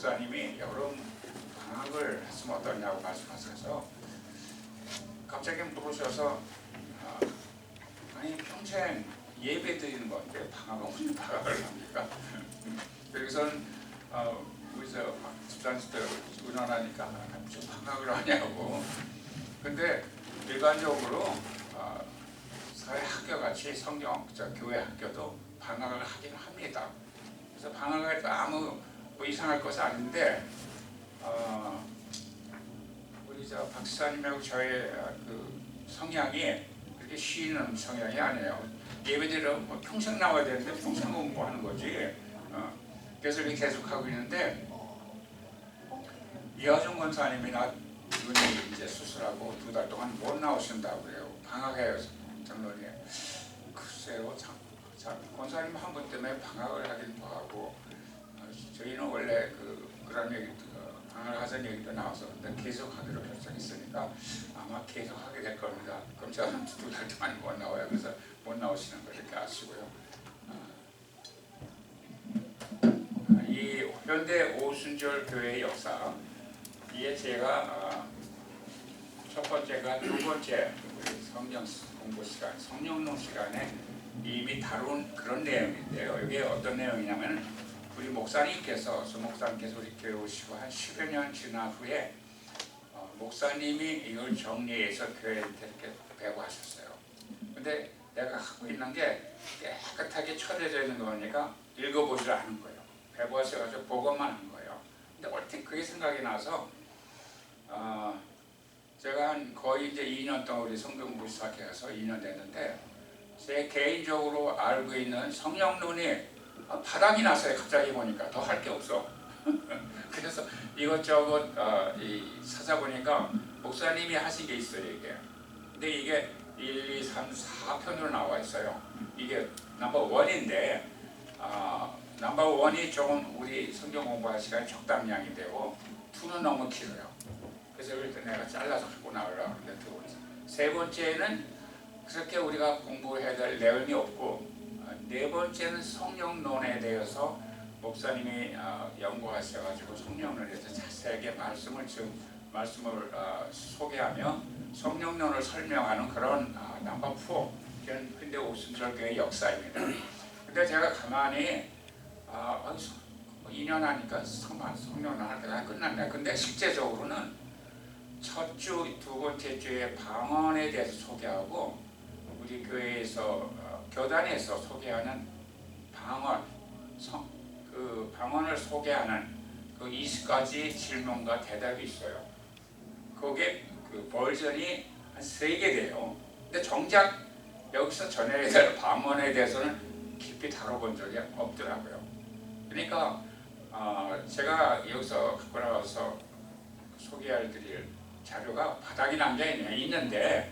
목사님이 여름 방학을 했으면 어떠냐고 말씀하셔서 갑자기 물으셔서 아니 평생 예배 드리는 건데 방학은 무슨 방학을 합니까? 여기서는 우리 저 집사님들 의논하니까 무슨 방학을 하냐고. 근데 일반적으로 사회 학교 같이 성경 교회 학교도 방학을 하긴 합니다. 그래서 방학을 해도 아무 뭐 이상할 것이 아닌데 우리 저 박사님하고 저의 그 성향이 그렇게 쉬는 성향이 아니에요. 예배드리러 뭐 평생 나와야 되는데 평생 공부하는 거지. 그래서 이렇게 계속 하고 있는데 이하준 권사님이나 이분이 이제 수술하고 2달 동안 못 나오신다고 그래요. 방학해요 장로님. 글쎄요, 권사님 한 분 때문에 방학을 하긴 뭐하고 저희는 원래 그런 얘기 방학을 하자는 얘기도 나와서 계속 하기로 결정했으니까 아마 계속 하게 될 겁니다. 그럼 저는 2달 동안 못 나와요. 그래서 못 나오시는 거 이렇게 아시고요. 이 현대 오순절 교회의 역사, 이에 제가 첫 번째가 2번째 우리 성경 공부 시간, 성령론 시간에 이미 다룬 그런 내용인데요. 이게 어떤 내용이냐면 우리 목사님께서 수목사님께서 우리 교회 오시고 한 10여 년 지난 후에 목사님이 이걸 정리해서 교회한테 이렇게 배부하셨어요. 근데 내가 갖고 있는 게 깨끗하게 처리되어 있는 거 보니까 읽어보질 않은 거예요. 배부하셔가지고 보고만 한 거예요. 근데 어떻게 그게 생각이 나서 제가 한 거의 이제 2년 동안 우리 성경 공부 시작해서 2년 됐는데 제 개인적으로 알고 있는 성령론이 바닥이 났어요. 갑자기 보니까 더 할 게 없어. 그래서 이것저것 찾아보니까 목사님이 하신 게 있어요. 이게. 근데 이게 1, 2, 3, 4편으로 나와 있어요. 이게 넘버 1인데 넘버 1이 조금 우리 성경 공부할 시간이 적당량이 되고 2는 너무 길어요. 그래서 일단 내가 잘라서 갖고 나오려고 하는데 2번째. 3번째는 그렇게 우리가 공부해야 될 내용이 없고 4번째는 성령론에 대해서 목사님이 연구하셔가지고 성령론에 대해서 자세하게 말씀을 소개하며 성령론을 설명하는 그런 넘버 4 현대 오순절교의 역사입니다. 근데 제가 가만히 2년 하니까 성령론 할 때가 끝났네. 근데 실제적으로는 첫 주, 2번째 주에 방언에 대해서 소개하고 우리 교회에서 교단에서 소개하는 방언을 소개하는 그 20가지 질문과 대답이 있어요. 그게 그 버전이 한 3개 돼요. 근데 정작 여기서 전해야 될 방언에 대해서는 깊이 다뤄본 적이 없더라고요. 그러니까 제가 여기서 갖고 나와서 소개할 자료가 바닥이 난 게 있는데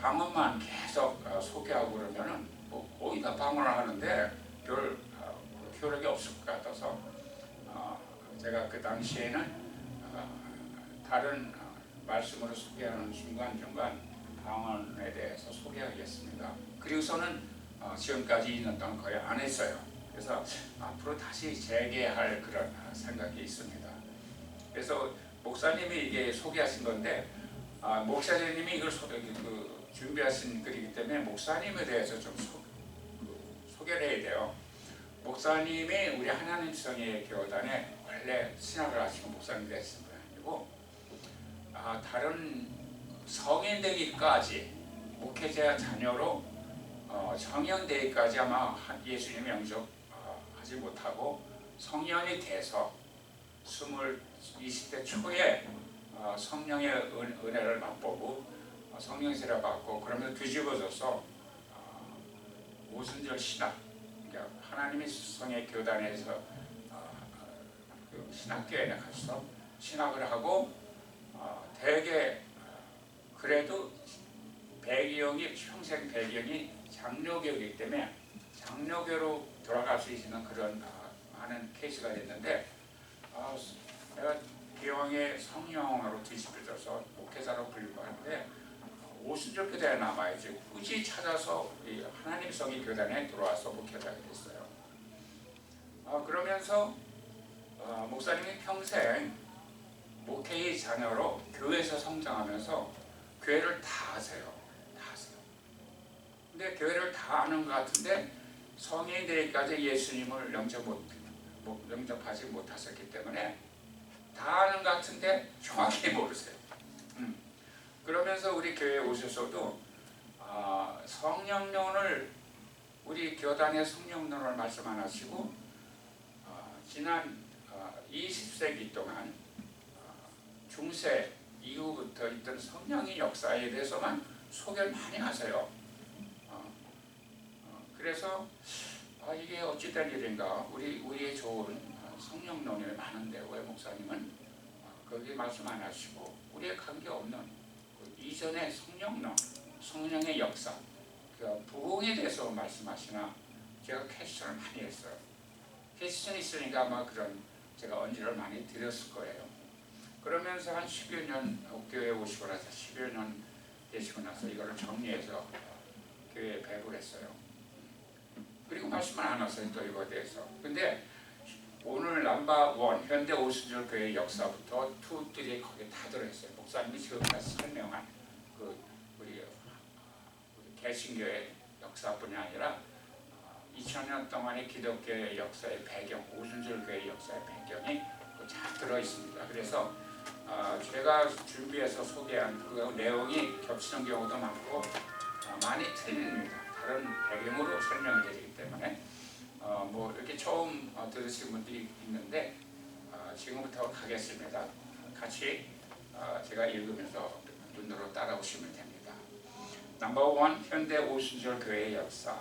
방언만 계속 소개하고 그러면은 뭐 거의 다 방언을 하는데 별 효력이 없을 것 같아서 제가 그 당시에는 다른 말씀으로 소개하는 중간중간 방언에 대해서 소개하겠습니다. 그리고서는 지금까지 2년 동안 거의 안 했어요. 그래서 앞으로 다시 재개할 그런 생각이 있습니다. 그래서 목사님이 이게 소개하신 건데 목사님이 이걸 준비하신 글이기 때문에 목사님에 대해서 좀 소개를 해야 돼요. 목사님이 우리 하나님 성의 교단에 원래 신학을 하시고 목사님 되신 분 아니고 다른 성인 되기까지 목회자 자녀로 청년 되기까지 아마 예수님 영접하지 못하고 성년이 돼서 20대 초에 성령의 은혜를 맛보고 성령 세례 받고 그러면서 뒤집어져서 오순절 신학, 그러니까 하나님의 성의 교단에서 그 신학교에 가서 신학을 하고 되게 그래도 평생 배경이 장로교이기 때문에 장로교로 돌아갈 수 있는 그런 많은 케이스가 됐는데 내가 기왕에 성령으로 뒤집혀져서 목회자로 불리고하는데 오순절 교단에 남아야지 굳이 찾아서 이 하나님 성의 교단에 들어와서 목회자가 됐어요. 그러면서 목사님이 평생 목회의 자녀로 교회에서 성장하면서 교회를 다 아세요. 다 아세요. 근데 교회를 다 아는 것 같은데 성인이 되기까지 예수님을 영접하지 못하셨기 때문에 다 아는 것 같은데 정확히 모르세요. 그러면서 우리 교회에 오셔서도 성령론을 우리 교단의 성령론을 말씀 안 하시고 지난 20세기 동안 중세 이후부터 있던 성령의 역사에 대해서만 소개를 많이 하세요. 그래서 이게 어찌된 일인가, 우리의 좋은 성령론이 많은데 왜 목사님은 거기 말씀 안 하시고 우리에 관계없는 그 이전의 성령론, 성령의 역사, 그 부흥에 대해서 말씀하시나. 제가 퀘스천을 많이 했어요. 퀘스천이 있으니까 아마 그런 제가 언지를 많이 드렸을 거예요. 그러면서 한 10여 년 교회에 오시고 나서 10여 년 되시고 나서 이거를 정리해서 교회에 배부를 했어요. 그리고 말씀을 안 하세요, 또 이거에 대해서. 근데 오늘 넘버원 현대 오순절 교회 역사부터 2, 3 거기 다 들어있어요. 목사님이 지금까지 설명한 그 우리 개신교의 역사뿐이 아니라 2000년 동안의 기독교의 역사의 배경, 오순절 교회의 역사의 배경이 잘 들어있습니다. 그래서 제가 준비해서 소개한 그 내용이 겹치는 경우도 많고 많이 틀립니다. 다른 배경으로 설명을 드리기 때문에 뭐 이렇게 처음 들으신 분들이 있는데 지금부터 가겠습니다. 같이 제가 읽으면서 눈으로 따라오시면 됩니다. 넘버원 현대 오순절 교회의 역사,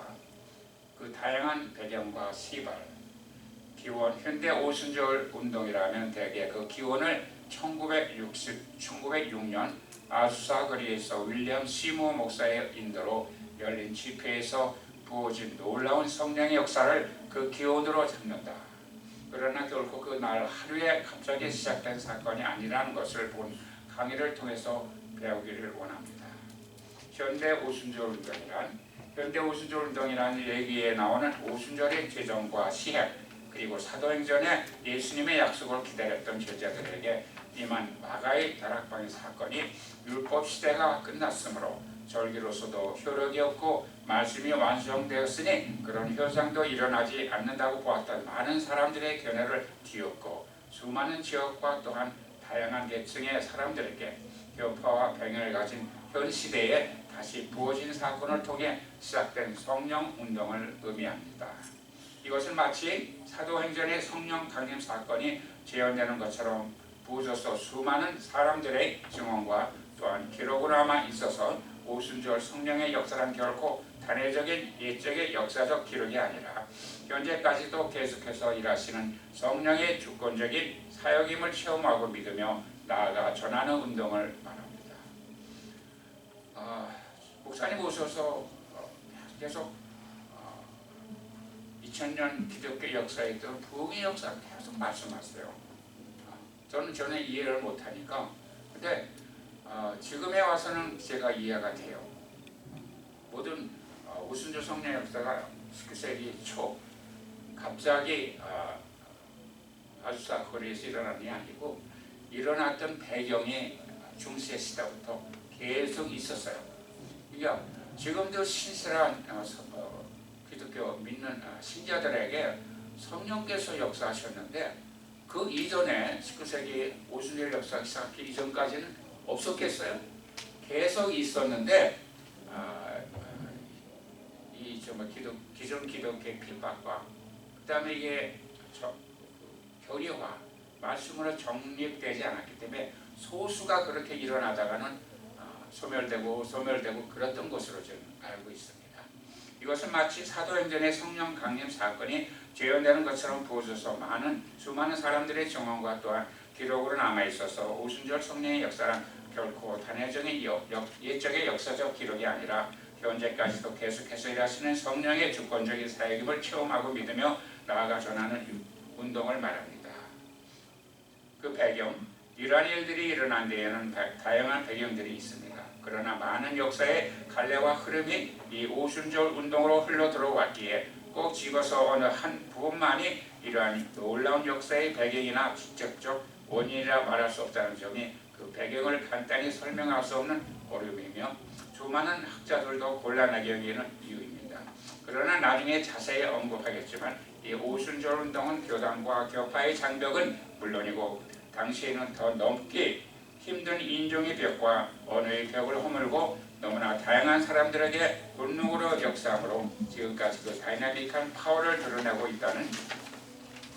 그 다양한 배경과 시발, 기원. 현대 오순절 운동이라면 대개 그 기원을 1906년 아수사 거리에서 윌리엄 시모 목사의 인도로 열린 집회에서 부어진 놀라운 성령의 역사를 그 기원으로 잡는다. 그러나 결코 그 날 하루에 갑자기 시작된 사건이 아니라는 것을 본 강의를 통해서 배우기를 원합니다. 현대 오순절 운동이란 얘기에 나오는 오순절의 제정과 시행, 그리고 사도행전에 예수님의 약속을 기다렸던 제자들에게 임한 마가의 다락방의 사건이 율법 시대가 끝났으므로 절기로서도 효력이 없고 말씀이 완성되었으니 그런 현상도 일어나지 않는다고 보았던 많은 사람들의 견해를 뒤엎고 수많은 지역과 또한 다양한 계층의 사람들에게 교파와 병을 가진 현 시대에 다시 부어진 사건을 통해 시작된 성령 운동을 의미합니다. 이것은 마치 사도행전의 성령 강림 사건이 재현되는 것처럼 부어져서 수많은 사람들의 증언과 또한 기록으로 남아 있어서 오순절 성령의 역사란 결코 단회적인 옛적의 역사적 기록이 아니라 현재까지도 계속해서 일하시는 성령의 주권적인 사역임을 체험하고 믿으며 나아가 전하는 운동을 말합니다. 목사님 오셔서 계속 2000년 기독교 역사에 있던 부흥의 역사를 계속 말씀하세요. 저는 전에 이해를 못하니까. 근데 지금에 와서는 제가 이해가 돼요. 모든 오순절 성령 역사가 19세기 초 갑자기 아수사 거리에서 일어난 게 아니고 일어났던 배경이 중세 시대부터 계속 있었어요. 그러니까 지금도 신실한 기독교 믿는 신자들에게 성령께서 역사하셨는데 그 이전에 19세기 오순절 역사 시작하기 이전까지는 없었겠어요? 계속 있었는데 기존 기독교의 핍박과 그 다음에 이게 교리화, 말씀으로 정립되지 않았기 때문에 소수가 그렇게 일어나다가는 소멸되고 그랬던 것으로 저는 알고 있습니다. 이것은 마치 사도행전의 성령 강림 사건이 재현되는 것처럼 부어져서 수많은 사람들의 증언과 또한 기록으로 남아있어서 오순절 성령의 역사란 결코 단회적인 옛적의 역사적 기록이 아니라 현재까지도 계속해서 일하시는 성령의 주권적인 사역임을 체험하고 믿으며 나아가 전하는 운동을 말합니다. 그 배경, 이러한 일들이 일어난 데에는 다양한 배경들이 있습니다. 그러나 많은 역사의 갈래와 흐름이 이 오순절 운동으로 흘러 들어왔기에 꼭 집어서 어느 한 부분만이 이러한 놀라운 역사의 배경이나 직접적 원인이라 말할 수 없다는 점이 그 배경을 간단히 설명할 수 없는 어려움이며 수많은 학자들도 곤란하게 여기는 이유입니다. 그러나 나중에 자세히 언급하겠지만 이 오순절 운동은 교단과 교파의 장벽은 물론이고 당시에는 더 넘기 힘든 인종의 벽과 언어의 벽을 허물고 너무나 다양한 사람들에게 본능으로 역사함으로 지금까지 그 다이나믹한 파워를 드러내고 있다는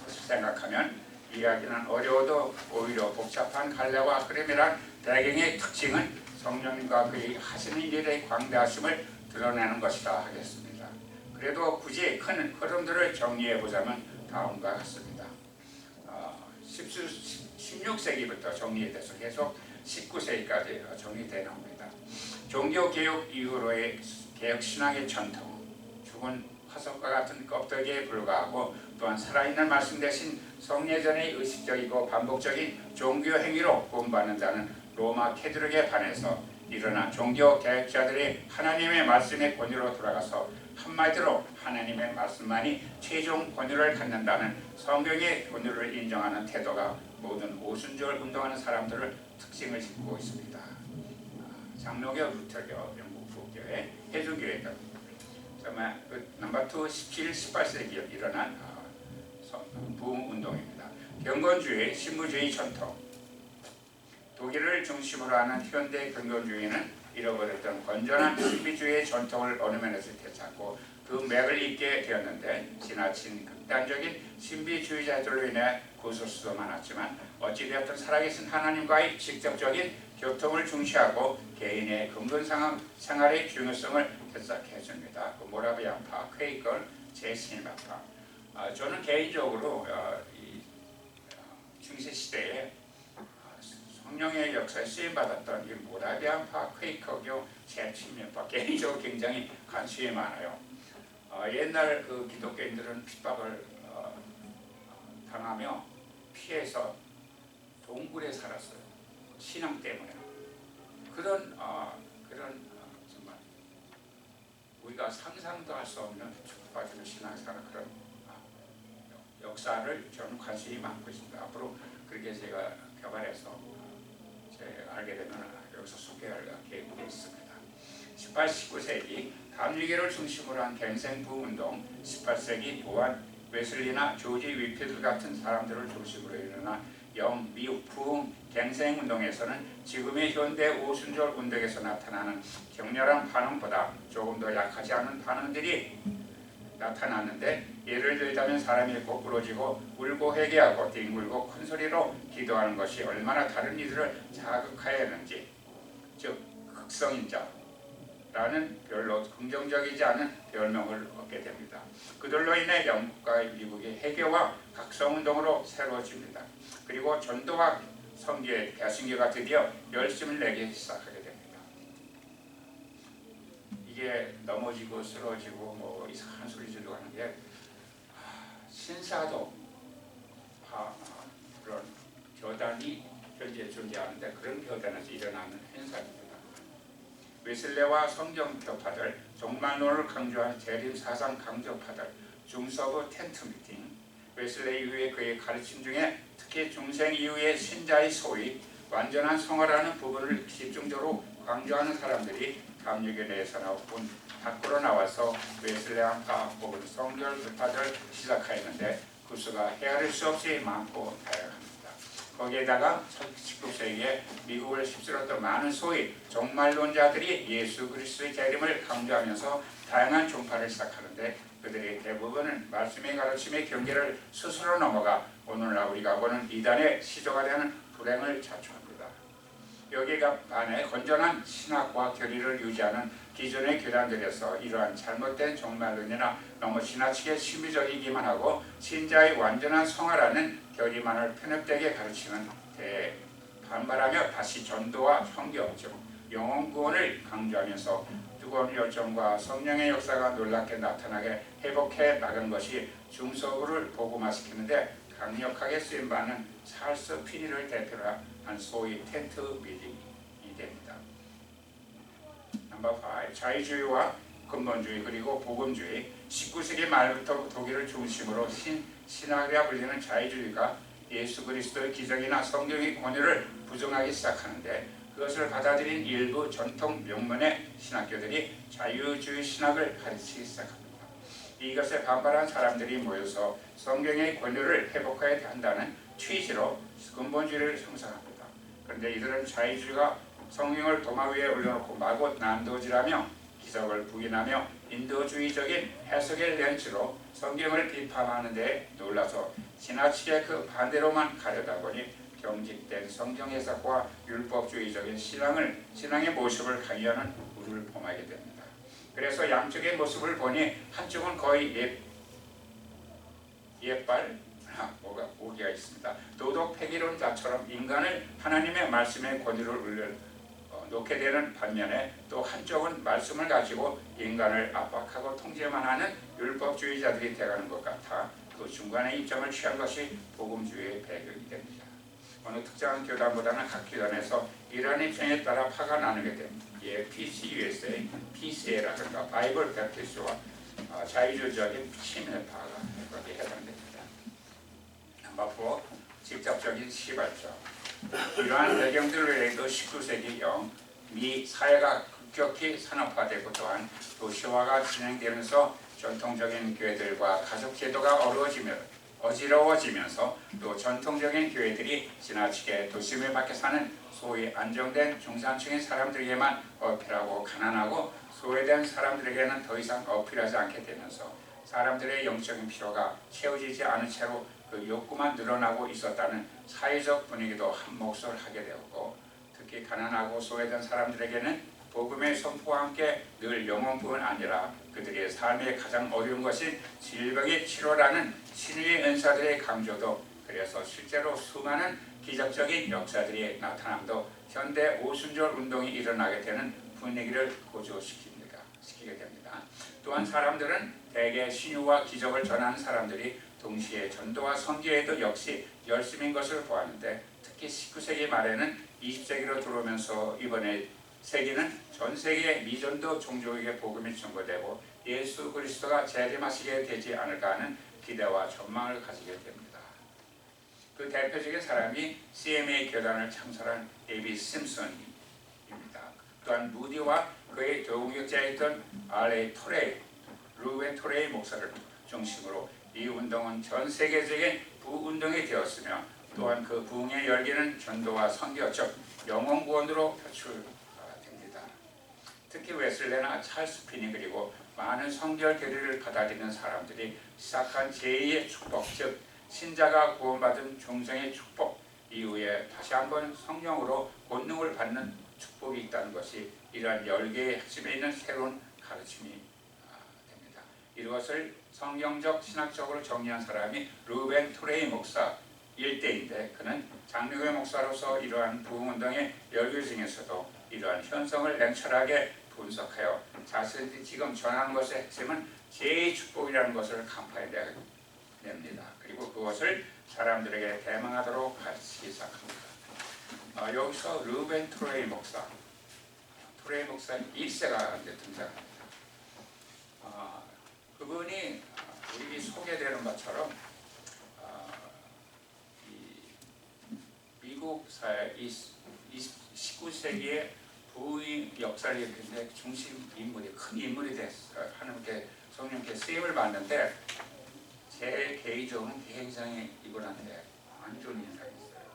것을 생각하면 이야기는 어려워도 오히려 복잡한 갈래와 흐름이란 배경의 특징은 성령님과 그의 하시는 일의 광대하심을 드러내는 것이다 하겠습니다. 그래도 굳이 큰 흐름들을 정리해보자면 다음과 같습니다. 16세기부터 정리돼서 계속 19세기까지 정리되어 나옵니다. 종교개혁 이후로의 개혁신앙의 전통, 죽은 화석과 같은 껍데기에 불과하고 또한 살아있는 말씀 대신 성례전의 의식적이고 반복적인 종교 행위로 구원받는다는 로마 캐톨릭에 반해서 일어난 종교개혁자들이 하나님의 말씀의 권위로 돌아가서 한마디로 하나님의 말씀만이 최종 권위를 갖는다는 성경의 권위를 인정하는 태도가 모든 오순절 운동하는 사람들을 특징을 짓고 있습니다. 장로교, 루터교, 영국 부교회, 해중교회 등 넘버 2, 17, 18세기에 일어난 부흥운동입니다. 경건주의, 신부주의 전통, 독일을 중심으로 하는 현대 경건주의는 잃어버렸던 건전한 신비주의의 전통을 어느 면에서 되찾고 그 맥을 잇게 되었는데 지나친 극단적인 신비주의자들로 인해 구설수도 많았지만 어찌되었든 살아계신 하나님과의 직접적인 교통을 중시하고 개인의 근본 생활의 중요성을 되찾게 해줍니다. 그 모라비안파, 퀘이커, 제신파파. 저는 개인적으로 이 중세시대에 성령의 역사에 쓰임받았던 이 모라비안파, 퀘이커교, 제신파 개인적으로 굉장히 관심이 많아요. 옛날 그 기독교인들은 핍박을 당하며 피해서 동굴에 살았어요. 신앙 때문에. 그런 정말 우리가 상상도 할 수 없는 축복받은 신앙생활 그런 역사를 저는 관심이 많고 있습니다. 앞으로 그렇게 제가 개발해서 알게 되면 여기서 소개할 계획이 있습니다. 18, 19세기 감리교를 중심으로 한 갱생부운동, 18세기 요한 웨슬리나 조지 위필드 같은 사람들을 중심으로 일어난 영미국 부흥 갱생운동에서는 지금의 현대 오순절 운동에서 나타나는 격렬한 반응보다 조금 더 약하지 않은 반응들이 나타났는데 예를 들자면 사람이 거꾸로지고 울고 회개하고 뒹굴고 큰소리로 기도하는 것이 얼마나 다른 이들을 자극하였는지, 즉 극성인자라는 별로 긍정적이지 않은 별명을 얻게 됩니다. 그들로 인해 영국과 미국의 해교와 각성운동으로 새로워집니다. 그리고 전도와 선교의 개신교가 드디어 열심을 내기 시작하게 됩니다. 이게 넘어지고 쓰러지고 뭐 이상한 소리 지르고 하는 게 신사도 그런 교단이 현재 존재하는데 그런 교단에서 일어나는 현상입니다. 웨슬레와 성경교파들, 종말론을 강조한 재림사상 강조파들, 중서부 텐트 미팅, 웨슬레 이후에 그의 가르침 중에 특히 중생 이후의 신자의 소위 완전한 성화라는 부분을 집중적으로 강조하는 사람들이 감리교 내에서나 혹은 밖으로 나와서 웨슬레안파 혹은 성결교파들을 시작하였는데 그 수가 헤아릴 수 없이 많고 다양합니다. 거기에다가 19세기에 미국을 휩쓸었던 많은 소위 종말론자들이 예수 그리스도의 재림을 강조하면서 다양한 종파를 시작하는데 그들의 대부분은 말씀의 가르침의 경계를 스스로 넘어가 오늘날 우리가 보는 이단의 시조가 되는 불행을 자초합니다. 여기가 반해 건전한 신학과 교리를 유지하는 기존의 교단들에서 이러한 잘못된 종말론이나 너무 지나치게 신비적이기만 하고 신자의 완전한 성화라는 교리만을 편협되게 가르치는 데에 반발하며 다시 전도와 선교, 즉 영혼 구원을 강조하면서 뜨거운 열정과 성령의 역사가 놀랍게 나타나게 회복해 나간 것이 중서부를 복음화시키는데 강력하게 쓰임받는 찰스 피니를 대표로 한 소위 텐트 미팅이 됩니다. 넘버 5. 자유주의와 근본주의 그리고 복음주의, 19세기 말부터 독일을 중심으로 신학이라 불리는 자유주의가 예수 그리스도의 기적이나 성경의 권위를 부정하기 시작하는데, 그것을 받아들인 일부 전통 명문의 신학교들이 자유주의 신학을 가르치기 시작합니다. 이것에 반발한 사람들이 모여서 성경의 권위를 회복해야 한다는 취지로 근본주의를 형성합니다. 그런데 이들은 자유주의가 성경을 도마 위에 올려놓고 마구 난도질하며 기적을 부인하며 인도주의적인 해석의 렌즈로 성경을 비판하는 데 놀라서 지나치게 그 반대로만 가려다 보니 경직된 성경 해석과 율법주의적인 신앙의 모습을 강요하는 우를 범하게 됩니다. 그래서 양쪽의 모습을 보니 한쪽은 거의 뭐가 오기가 있습니다. 도덕 폐기론자처럼 인간을 하나님의 말씀의 권위를 놓게 되는 반면에, 또 한쪽은 말씀을 가지고 인간을 압박하고 통제만 하는 율법주의자들이 되어가는 것 같아 그 중간의 입장을 취한 것이 복음주의의 배경이 됩니다. 어느 특정한 교단보다는 각 교단에서 이러한 입장에 따라 파가 나누게 됩니다. PCUSA, PCA라든가 바이블 베프티스트와 자유주의적인 침해파가 거기에 해당됩니다. 앞으로 직접적인 시발점. 이러한 배경들로 인해 19세기형 미 사회가 급격히 산업화되고 또한 도시화가 진행되면서 전통적인 교회들과 가족 제도가 어지러워지면서 또 전통적인 교회들이 지나치게 도심을 밖에 사는 소위 안정된 중산층의 사람들에게만 어필하고 가난하고 소외된 사람들에게는 더 이상 어필하지 않게 되면서 사람들의 영적인 필요가 채워지지 않은 채로 그 욕구만 늘어나고 있었다는 사회적 분위기도 한몫을 하게 되었고, 특히 가난하고 소외된 사람들에게는 복음의 선포와 함께 늘 영혼뿐 아니라 그들의 삶의 가장 어려운 것인 질병의 치료라는 신유의 은사들의 강조도, 그래서 실제로 수많은 기적적인 역사들이 나타남도 현대 오순절 운동이 일어나게 되는 분위기를 고조시키게 됩니다. 또한 사람들은 대개 신유와 기적을 전하는 사람들이 동시에 전도와 선교에도 역시 열심인 것을 보았는데, 특히 19세기 말에는 20세기로 들어오면서 이번에 세계는 전 세계 미전도 종족에게 복음이 전거되고 예수 그리스도가 재림하시게 되지 않을까 하는 기대와 전망을 가지게 됩니다. 그 대표적인 사람이 CMA 교단을 창설한 데이비드 심슨입니다. 또한 무디와 그의 동역자였던 R.A. 토레이, 루벤 토레이 목사를 중심으로 이 운동은 전 세계적인 부운동이 되었으며, 또한 그 부흥의 열기는 전도와 선교, 즉 영혼 구원으로 표출됩니다. 특히 웨슬레나 찰스 피니 그리고 많은 성결 교리를 받아들이는 사람들이 시작한 제2의 축복, 즉 신자가 구원받은 중생의 축복 이후에 다시 한번 성령으로 권능을 받는 축복이 있다는 것이 이러한 열개의 핵심에 있는 새로운 가르침이 됩니다. 이것을 성경적 신학적으로 정리한 사람이 루벤 토레이 목사 일대인데, 그는 장로교 목사로서 이러한 부흥운동의 열기 중에서도 이러한 현상을 냉철하게 분석하여 자신이 지금 전하는 것의 핵심은 제2축복이라는 것을 간파해냅니다. 그리고 그것을 사람들에게 대망하도록 가르치기 시작합니다. 여기서 루벤 토레이 목사 1세가 등장합니다. 그분이 우리 소개되는 것처럼 미국 사회 19세기의 부의 역사를 일으키는데 중심 인물이, 큰 인물이 됐어요. 하나님께 성령께 쓰임을 받는데, 제 개인적으로는 굉장히 이분한테 안 좋은 인상이 있어요.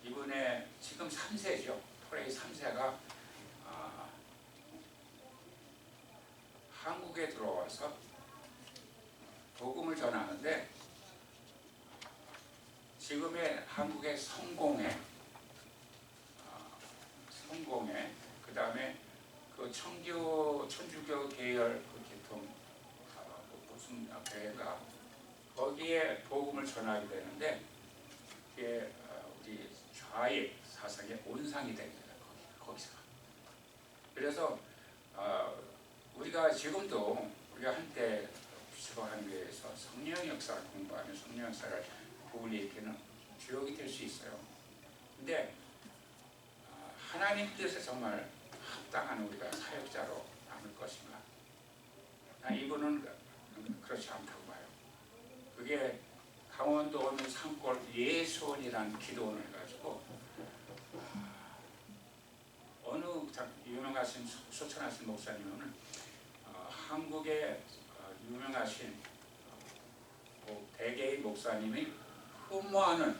이분의 지금 3세죠. 토레이 3세가 한국에 들어와서 복음을 전하는데, 지금의 한국의 성공회, 그 다음에 그 천주교 계열 그 계통 무슨 교회가 거기에 복음을 전하게 되는데, 그게 우리 좌익 사상의 온상이 됩니다. 거기서. 그래서 우리가 지금도 우리가 한때 시도하교회에서 성령 역사를 공부하면 성령 역사를 부분이 일으키는 주역이 될 수 있어요. 근데 하나님 뜻에 정말 합당한 우리가 사역자로 남을 것인가? 이분은 그렇지 않다고 봐요. 그게 강원도 오는 산골 예수원이라는 기도원을 해가지고 어느 유명하신 소천하신 목사님은 한국의 유명하신 대개의 목사님이 흠모하는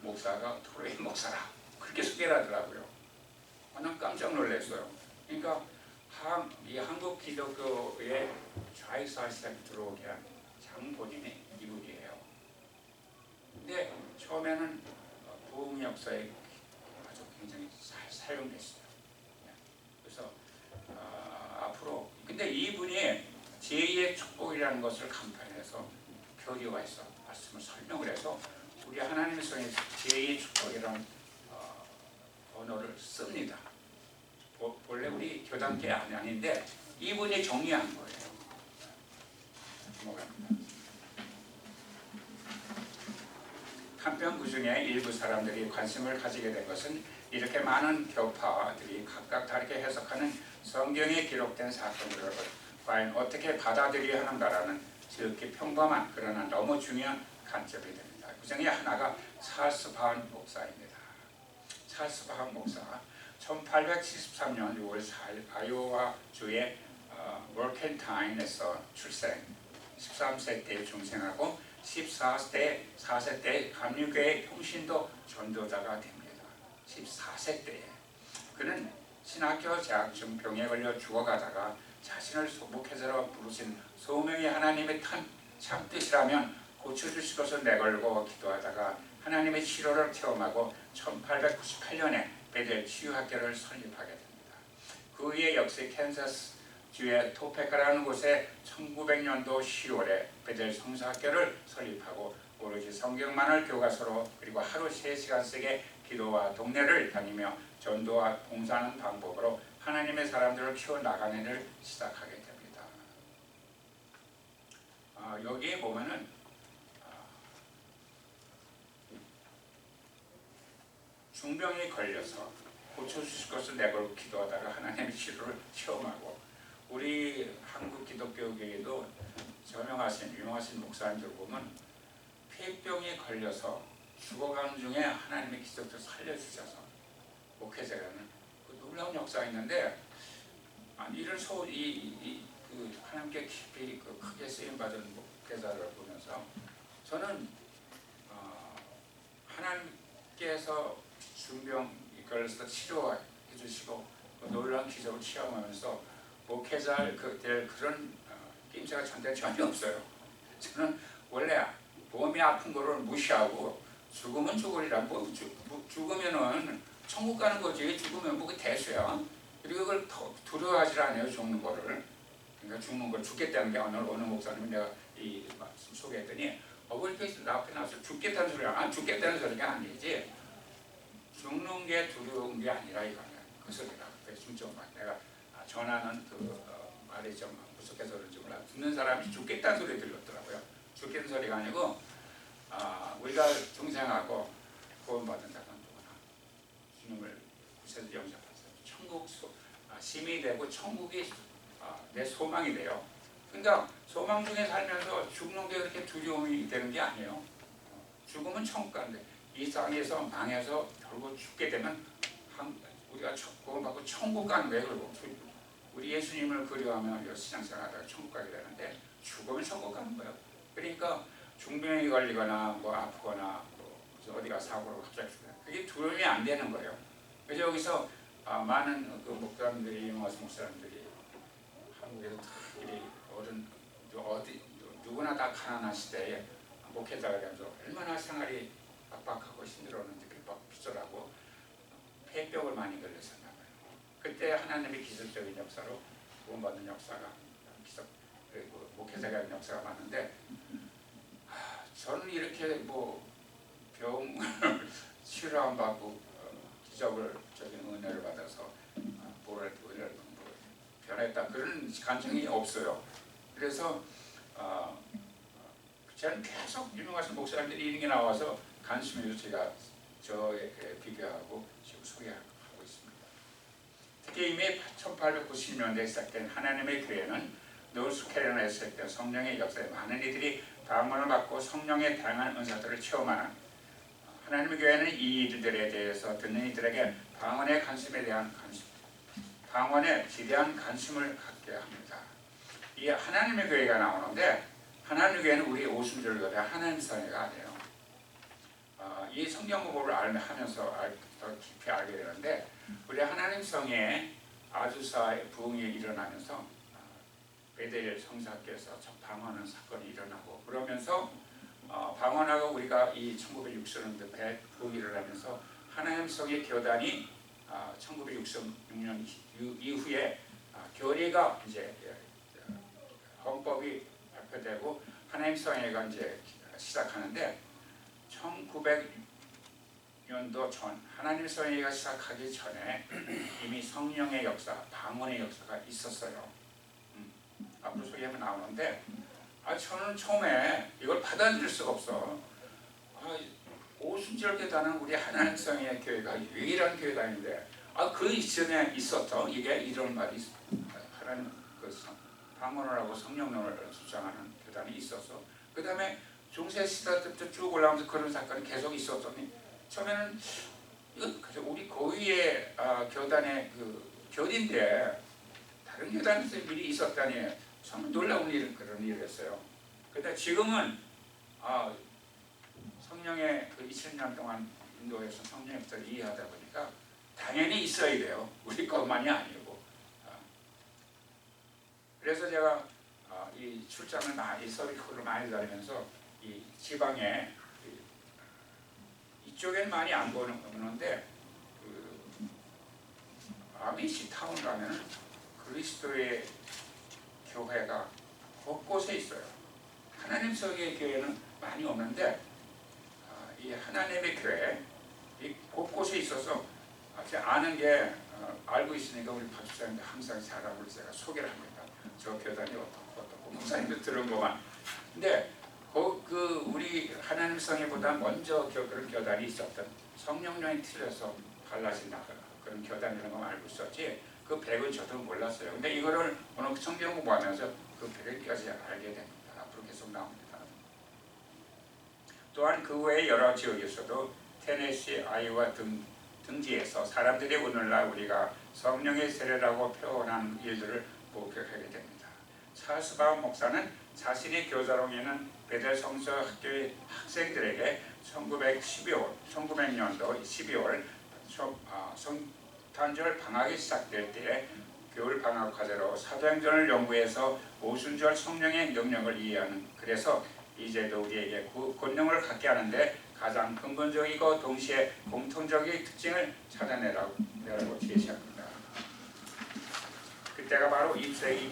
목사가 토레이 목사라 그렇게 소개를 하더라고요. 난 깜짝 놀랐어요. 그러니까 이 한국 기독교의 좌익사 시장이 들어오게 한 장본인이 이분이에요. 근데 처음에는 부흥 역사에 아주 굉장히 잘 사용됐어요. 그래서 앞으로 근데 이분이 제2의 축복이라는 것을 간판해서 교리화해서 말씀을 설명을 해서 우리 하나님의 성의 제2의 축복이라는 언어를 씁니다. 원래 우리 교단계 아닌데 이분이 정리한 거예요. 넘어갑니다. 한편 그 중에 일부 사람들이 관심을 가지게 된 것은 이렇게 많은 교파들이 각각 다르게 해석하는 성경에 기록된 사건들을 과연 어떻게 받아들여야 하는가라는 지극히 평범한 그러나 너무 중요한 관점이 됩니다. 그 중에 하나가 찰스 바운 목사입니다. 찰스 바운 목사 1873년 6월 4일 아이오와주의 머켄타인에서 출생 13세 때 중생하고 14세 때 감리교회 평신도 전도자가 됩니다. 14세 때에 그는 신학교 재학 중 병에 걸려 죽어가다가 자신을 목회자로 부르신 소명이 하나님의 참 뜻이라면 고쳐주실 것을 내걸고 기도하다가 하나님의 치료를 체험하고 1898년에 베델 치유학교를 설립하게 됩니다. 그 후에 역시 캔자스주의 토페카라는 곳에 1900년도 10월에 베델 성사학교를 설립하고 오로지 성경만을 교과서로 그리고 하루 3시간씩의 기도와 동네를 다니며 전도와 봉사하는 방법으로 하나님의 사람들을 키워나가는 일을 시작하게 됩니다. 여기에 보면은 중병이 걸려서 고쳐주실 것을 내걸고 기도하다가 하나님의 치료를 체험하고 우리 한국 기독교계에도 유명하신 목사님들 보면 폐병이 걸려서 죽어가는 중에 하나님의 기적을 살려주셔서 목회자라는 그 놀라운 역사가 있는데 이런 그 하나님께 깊이 크게 쓰임받은 목회자를 보면서 저는 하나님께서 중병 걸려서 치료해 주시고 놀라운 기적을 체험하면서 목회자 될 그런 낌새가 저한테 전혀 없어요. 저는 원래 몸이 아픈 거를 무시하고 죽으면 죽으리라 죽으면은 천국 가는 거지 죽으면 뭐그 대수야. 그리고 그걸 두려워하지 않아요 죽는 거를. 그러니까 죽는 걸 죽겠다는 게 오늘 어느 목사님이 내가 이 말씀 소개했더니 왜 이렇게 나 앞에 나와서 죽겠다는 소리야. 죽겠다는 소리가 아니지. 죽는 게 두려운 게 아니라 이거는 그 소리라. 그래서 좀 내가 전하는 말이 좀 무섭게서 그런지 몰라. 듣는 사람이 죽겠다는 소리 들렸더라고요. 죽겠는 소리가 아니고 우리가 중생하고 구원받은 자는 누구나 주님을 구세주 영접해서 천국 심이 되고 천국이 내 소망이 돼요. 그러니까 소망 중에 살면서 죽는 게 그렇게 두려움이 되는 게 아니에요. 죽으면 천국 가는데 이 땅에서 망해서 결국 죽게 되면 우리가 구원받고 천국 가는 거예요. 그리고 우리 예수님을 그리워하며 신앙생활하다가 천국 가게 되는데 죽으면 천국 가는 거예요. 그러니까 중병이 걸리거나 뭐 아프거나 어디가 사고로 갑자기 죽거나 그게 두려움이 안 되는 거예요. 그래서 여기서 많은 그 목사님들이 유명하신 목사님들이 한국에서 특별히 누구나 다 가난한 시대에 목회자가 되면서 얼마나 생활이 빡빡하고 힘들었는지 빗절하고 폐병을 많이 걸렸었나 봐요. 그때 하나님의 기술적인 역사로 구원받는 역사가 그리고 목회자가 된 역사가 많은데 저는 이렇게 병 치료 안 받고 기적적인 은혜를 받아서 변했다 그런 감정이 없어요. 그래서 저는 계속 유명하신 목사님들이 이런 게 나와서 관심이 제가 저에게 비교하고 지금 소개하고 있습니다. 그때 이미 1890년대에 시작된 하나님의 교회는 노스캐롤라이나에 시작된 성령의 역사에 많은 이들이 방언을 받고 성령의 다양한 은사들을 체험하는, 하나님의 교회는 이 일들에 대해서 듣는 이들에게 방언의 관심에 대한 관심, 방언에 지대한 관심을 갖게 합니다. 이 하나님의 교회가 나오는데, 하나님의 교회는 우리 오순절교회 하나님 성회가 아니에요. 이 성경 공부를 하면서 더 깊이 알게 되는데, 우리 하나님 성회에 아주사의 부흥이 일어나면서 베델 성사학교에서 방언하는 사건이 일어나고, 그러면서 방언하고 우리가 이 1960년대 부흥이 일어나면서 하나님 성회 교단이 1966년 이후에 교리가 이제 헌법이 발표되고 하나님 성회가 이제 시작하는데, 1900년도 전 하나님 성회가 시작하기 전에 이미 성령의 역사, 방언의 역사가 있었어요. 앞으로 소개하면 나오는데, 저는 처음에 이걸 받아들일 수가 없어. 오순절 교단은 우리 하나님 성회의 교회가 유일한 교회다는데, 그 이전에 있었던 이게 이런 말이 하나님 방언을 하고 성령론을 주장하는 교단이 있어서, 그 다음에 중세 시대 때부터 쭉 올라오면서 그런 사건이 계속 있었더니, 처음에는 이건 우리 고위의 교단의 그 교리인데 다른 교단에서 미리 있었다니 참 놀라운 그런 일이었어요. 근데 지금은 성령의 그 2000년 동안 인도에서 성령의 것을 이해하다 보니까 당연히 있어야 돼요. 우리 것만이 아니고. 그래서 제가 이 출장을 많이 서비스를 많이 다니면서 이 지방에 이쪽엔 많이 안 보는데 아미시 타운 가면은 그리스도의 교회가 곳곳에 있어요. 하나님 성의 교회는 많이 없는데 이 하나님의 교회 이 곳곳에 있어서 제가 아는 게 알고 있으니까 우리 박수장님도 항상 사람을 제가 소개를 합니다. 저 교단이 어떻고 목사님도 들은 것만. 근데 우리 하나님 성회보다 먼저 그런 교단이 있었던, 성령령이 틀려서 갈라진다 그런 교단이라는 거 알고 있었지, 그 배경은 저도 몰랐어요. 근데 이거를 오늘 성경 공부하면서 그 배경까지 알게 됩니다. 앞으로 계속 나옵니다. 또한 그 외에 여러 지역에서도 테네시, 아이오와 등지에서 사람들이 오늘날 우리가 성령의 세례라고 표현한 일들을 목격하게 됩니다. 찰스 바운 목사는 자신이 교사로에는 베델 성서 학교의 학생들에게 1900년도 12월 성탄절 방학이 시작될 때에 겨울 방학 과제로 사도행전을 연구해서 오순절 성령의 명령을 이해하는, 그래서 이제도 우리에게 권능을 갖게 하는데 가장 근본적이고 동시에 공통적인 특징을 찾아내라고 제시합니다. 그때가 바로 20세기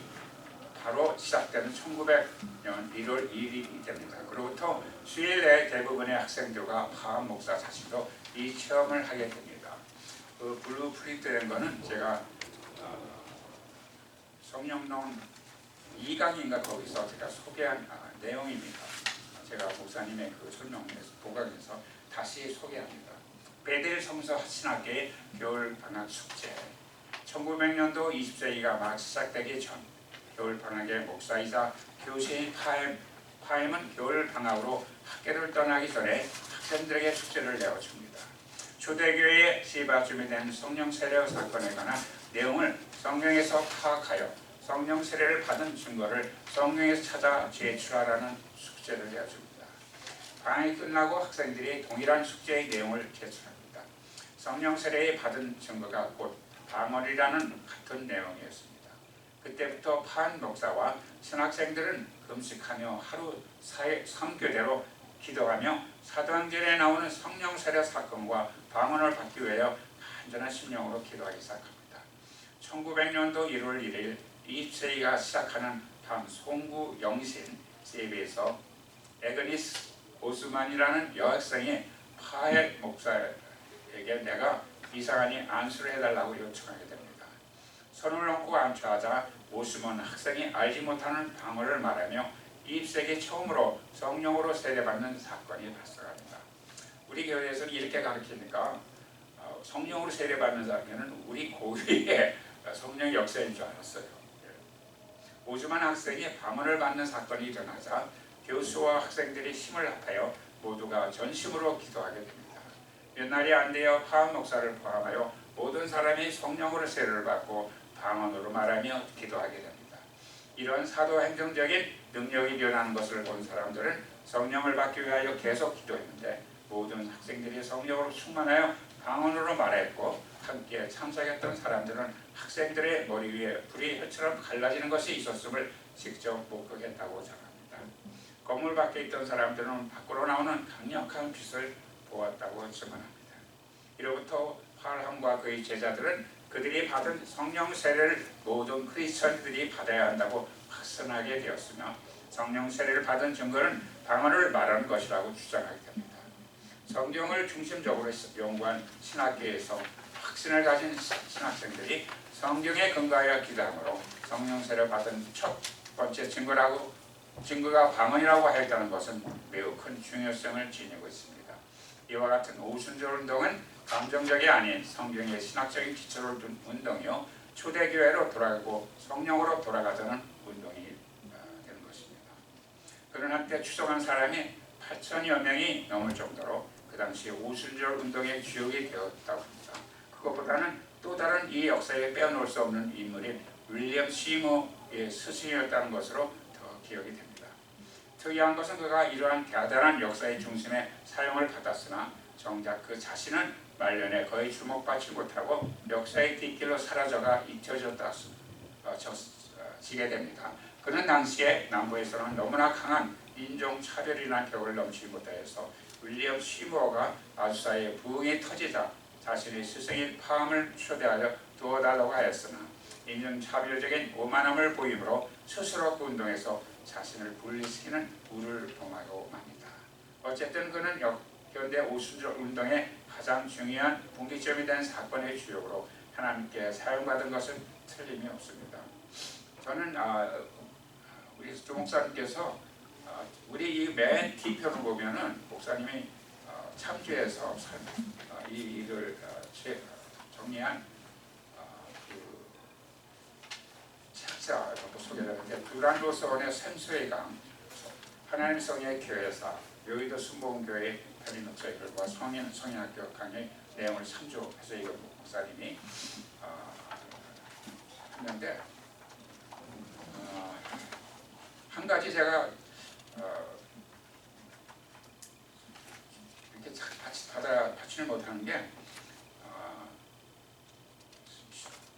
바로 시작되는 1900년 1월 2일이 됩니다. 그로부터 수일 내 대부분의 학생들과 파원 목사 자신도 이 체험을 하게 됩니다. 그 블루프린트된 거는 제가 성령론 2강인가 거기서 제가 소개한 내용입니다. 제가 목사님의 그 설명에서 보강해서 다시 소개합니다. 베델 성서 신학계의 겨울 방학 숙제. 1900년도 20세기가 막 시작되기 전 겨울 방학의 목사이자 교수인 파임은 겨울 방학으로 학교를 떠나기 전에 학생들에게 숙제를 내어줍니다. 초대교회의 시바쯤이 된 성령 세례 사건에 관한 내용을 성경에서 파악하여 성령 세례를 받은 증거를 성경에서 찾아 제출하라는 숙제를 내어줍니다. 방학이 끝나고 학생들이 동일한 숙제의 내용을 제출합니다. 성령 세례에 받은 증거가 곧 방언이라는 같은 내용이었습니다. 그때부터 파한 목사와 신학생들은 금식하며 하루 3교대로 기도하며 사도행전에 나오는 성령 세례 사건과 방언을 받기 위하여 간절한 심령으로 기도하기 시작합니다. 1900년도 1월 1일 20세기가 시작하는 밤 송구 영신 세비에서 에그니스 오스만이라는 여학생이 파해 목사에게 내가 이상하니 안수를 해달라고 요청하게 됩니다. 손을 얹고 안수하자 오스만 학생이 알지 못하는 방언을 말하며 20세기 처음으로 성령으로 세례받는 사건이 발생합니다. 우리 교회에서는 이렇게 가르치니까 성령으로 세례받는 사람은 우리 고위의 성령 역사인 줄 알았어요. 5주만 학생이 방언을 받는 사건이 일어나자 교수와 학생들이 힘을 합하여 모두가 전심으로 기도하게 됩니다. 몇 날이 안 되어 파암 목사를 포함하여 모든 사람이 성령으로 세례를 받고 방언으로 말하며 기도하게 됩니다. 이런 사도행정적인 능력이 변하는 것을 본 사람들은 성령을 받기 위하여 계속 기도했는데 모든 학생들이 성령으로 충만하여 방언으로 말했고 함께 참석했던 사람들은 학생들의 머리 위에 불이 혀처럼 갈라지는 것이 있었음을 직접 목격했다고 전합니다. 건물 밖에 있던 사람들은 밖으로 나오는 강력한 빛을 보았다고 증언합니다. 이로부터 팔함과 그의 제자들은 그들이 받은 성령 세례를 모든 크리스천들이 받아야 한다고 확신하게 되었으며 성령 세례를 받은 증거는 방언을 말하는 것이라고 주장하게 됩니다. 성경을 중심적으로 연구한 신학계에서 확신을 가진 신학생들이 성경에 근거하여 기도함으로 성령 세례를 받은 첫 번째 증거가 방언이라고 하였다는 것은 매우 큰 중요성을 지니고 있습니다. 이와 같은 오순절 운동은 감정적이 아닌 성경의 신학적인 기초를 둔 운동이요 초대교회로 돌아가고 성령으로 돌아가자는 운동이 되는 것입니다. 그런 한때 추종한 사람이 8천여 명이 넘을 정도로 그 당시 오순절 운동의 주역이 되었다고 합니다. 그것보다는 또 다른 이 역사에 빼어놓을 수 없는 인물인 윌리엄 시모의 스승이었다는 것으로 더 기억이 됩니다. 특이한 것은 그가 이러한 대단한 역사의 중심에 사용을 받았으나 정작 그 자신은 말년에 거의 주목받지 못하고 역사의 뒷길로 사라져가 지게 됩니다. 그는 당시에 남부에서는 너무나 강한 인종차별이나 격을 넘치지 못하여서 윌리엄 시모어가 아주사의 부흥이 터지자 자신의 스승인 파암을 초대하여 도와달라고 하였으나 인종차별적인 오만함을 보임으로 스스로 그 운동에서 자신을 분리시키는 우를 범하고 맙니다. 어쨌든 그는 현대 오순절 운동의 가장 중요한 분기점이 된 사건의 주역으로 하나님께 사용받은 것은 틀림이 없습니다. 저는 우리 조 목사님께서 우리 이 맨 뒤편을 보면은 목사님이 참주에서 이 일을 정리한 그 책자라고 소개하는데 두란노선의 샘수의 강, 하나님 성의 교회사, 여의도 순복음교회 편입목사의 결과 성인학교 강의 내용을 참조해서 이거 목사님이 했는데 한 가지 제가 이렇게 받지를 못하는 게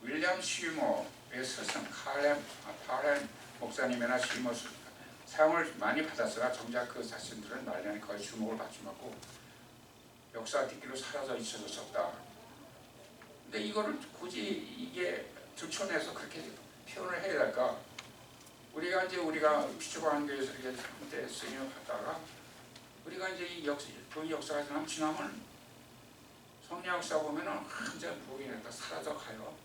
윌리엄 시모의 스승 파렘 목사님이나 시모 사용을 많이 받았으나 정작 그 자신들은 말년에 거의 주목을 받지 못하고 역사 뒷길로 사라져 있어졌다. 근데 이거를 굳이 이게 들춰내서 그렇게 표현을 해야 될까? 우리가 피주관 교회에서 이렇게 한때 스님을 하다가 우리가 이제 이 역사가 지나면 성령 역사 보면은 완전 부흥이 사라져 가요.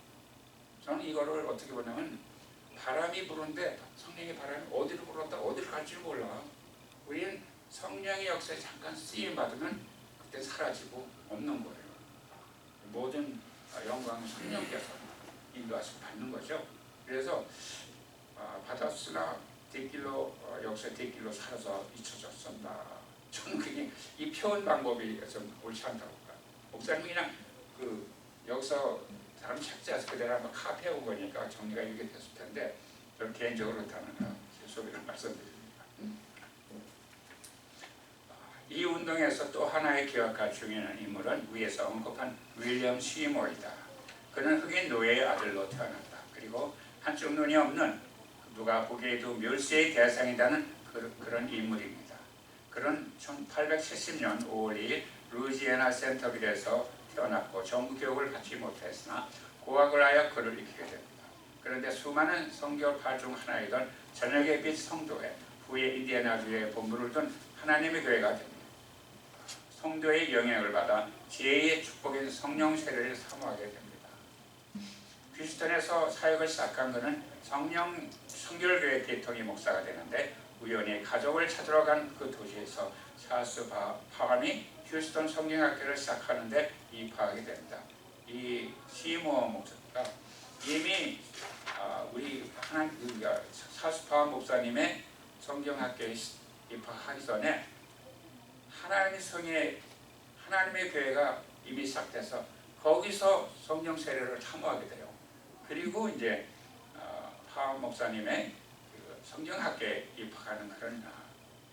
저는 이거를 어떻게 보냐면 바람이 부는데 성령의 바람이 어디로 불었다 어디로 갈지 몰라. 우리는 성령의 역사에 잠깐 쓰임 받으면 그때 사라지고 없는 거예요. 모든 영광은 성령께서 인도하심 받는 거죠. 그래서 받았으나 뒷길로 역사의 뒷길로 사라져 잊혀졌습니다. 저는 그게 이 표현 방법이 좀 옳지 않다고 봐요. 목사님이 그냥 그 역사 다른 책자에서 그대로 한번 카피해온 거니까 정리가 이렇게 됐을 텐데 저는 개인적으로 그렇다는 소리를 말씀드립니다. 이 운동에서 또 하나의 기억할 중요한 인물은 위에서 언급한 윌리엄 시모이다. 그는 흑인 노예의 아들로 태어났다. 그리고 한쪽 눈이 없는 누가 보기에도 멸시의 대상이라는 그런 인물입니다. 그는 1870년 5월 2일 루이지애나 센터빌에서 태어났고 정부 교육을 받지 못했으나 고학을 하여 글을 익히게 됩니다. 그런데 수많은 성교파 중 하나이던 저녁의 빛 성도회, 후에 인디애나주에 본부를 둔 하나님의 교회가 됩니다. 성도의 영향을 받아 제2의 축복인 성령 세례를 사모하게 됩니다. 휴스턴에서 사역을 시작한 그는 성결교회 대통령 목사가 되는데 우연히 가족을 찾으러 간 그 도시에서 찰스 파함이 휴스턴 성경학교를 시작하는데 입학하게 됩니다. 이 시모 목사가 이미 우리 사수파와 목사님의 성경학교에 입학하기 전에 하나님의 교회가 이미 시작돼서 거기서 성령 세례를 탐구하게 돼요. 그리고 이제 파와 목사님의 성경학교에 입학하는 그런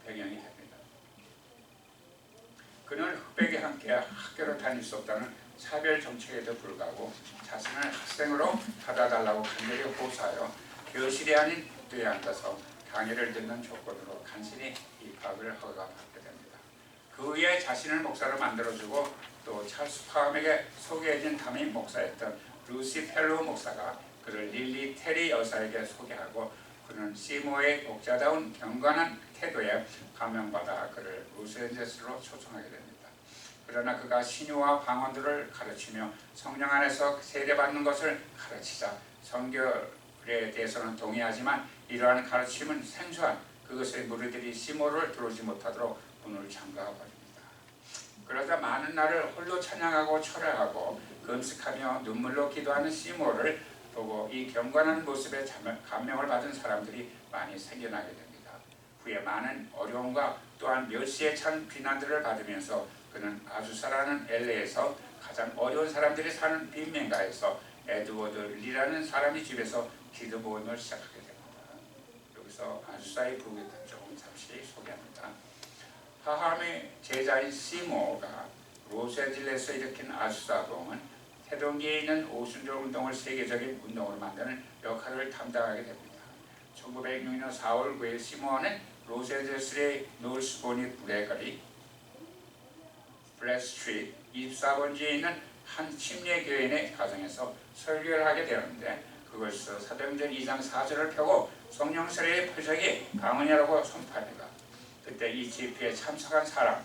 배경이 됩니다. 그는 흑백이 함께 학교를 다닐 수 없다는 차별 정책에도 불구하고 자신을 학생으로 받아달라고 간절히 호소하여 교실이 아닌 학교에 앉아서 강의를 듣는 조건으로 간신히 입학을 허가받게 됩니다. 그 후에 자신을 목사로 만들어주고 또 찰스 파움에게 소개해준 담임 목사였던 루시 펠로우 목사가 그를 릴리 테리 여사에게 소개하고 그는 시모의 목자다운 경건한 태도에 감명받아 그를 로스앤젤레스로 초청하게 됩니다. 그러나 그가 신유와 방언들을 가르치며 성령 안에서 세례받는 것을 가르치자 성결에 대해서는 동의하지만 이러한 가르침은 생소한 그것의 무리들이 시모를 들어오지 못하도록 문을 잠가버립니다. 그러자 많은 날을 홀로 찬양하고 철회하고 금식하며 눈물로 기도하는 시모를 보고 이 경건한 모습에 감명을 받은 사람들이 많이 생겨나게 됩니다. 후에 많은 어려움과 또한 멸시에 찬 비난들을 받으면서 그는 아주사라는 LA에서 가장 어려운 사람들이 사는 빈민가에서 에드워드 리라는 사람이 집에서 기도 모임을 시작하게 됩니다. 여기서 아주사의 부부를 조금 잠시 소개합니다. 하함의 제자인 시모가 로스앤젤레스에 일으킨 아주사 부흥은 태동기에 있는 오순절 운동을 세계적인 운동으로 만드는 역할을 담당하게 됩니다. 1906년 4월 9일 시모는 로스앤젤레스의 노스보니 브레거리 블랙스트리트 24번지에 있는 한 침례교인의 가정에서 설교를 하게 되었는데 그것에서 사도행전 2장 4절을 펴고 성령 세례의 표적이 방언이라고 선포합니다. 그때 이 집회에 참석한 사람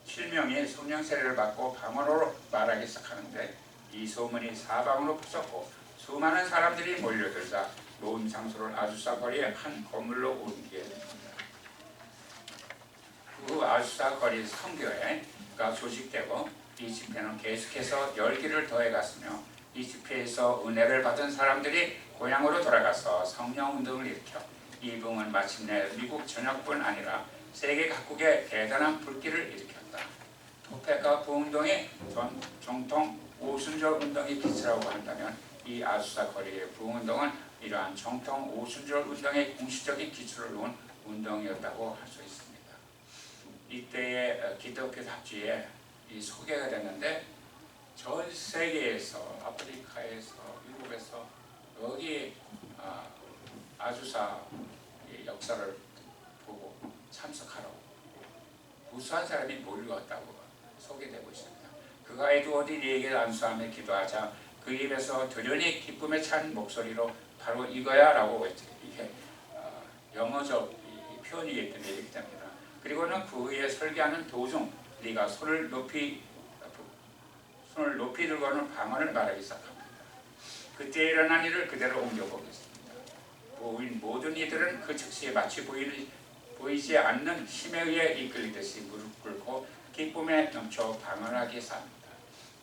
7명이 성령 세례를 받고 방언으로 말하기 시작하는데 이 소문이 사방으로 퍼졌고 수많은 사람들이 몰려들자 모임 장소를 아주사 거리의 한 건물로 옮기게 됩니다. 그 아주사 거리 선교회가 조직되고 이 집회는 계속해서 열기를 더해갔으며 이 집회에서 은혜를 받은 사람들이 고향으로 돌아가서 성령 운동을 일으켜 이 부흥은 마침내 미국 전역뿐 아니라 세계 각국에 대단한 불길을 일으켰다. 토페카 부운동의 정통 오순절 운동의 기초라고 한다면 이 아주사 거리의 부운동은 이러한 정통 오순절 운동의 공식적인 기초를 놓은 운동이었다고 할 수 있습니다. 이때의 기독교 잡지에 이 소개가 됐는데 전 세계에서 아프리카에서 유럽에서 여기 아주사 역사를 보고 참석하라고 무수한 사람이 몰려왔다고 소개되고 있습니다. 그가 에드워드 리에게 안수하며 기도하자 그 입에서 드련히 기쁨에 찬 목소리로 바로 이거야 라고 이게 영어적 표현이기 때문에 이렇게 됩니다. 그리고는 그 후에 설교하는 도중 네가 손을 높이 들고는 방언을 말하기 시작합니다. 그때 일어난 일을 그대로 옮겨보겠습니다. 모인 모든 이들은 그 즉시 마치 보이지 않는 힘에 의해 이끌리듯이 무릎 꿇고 기쁨에 넘쳐 방언하기 시작합니다.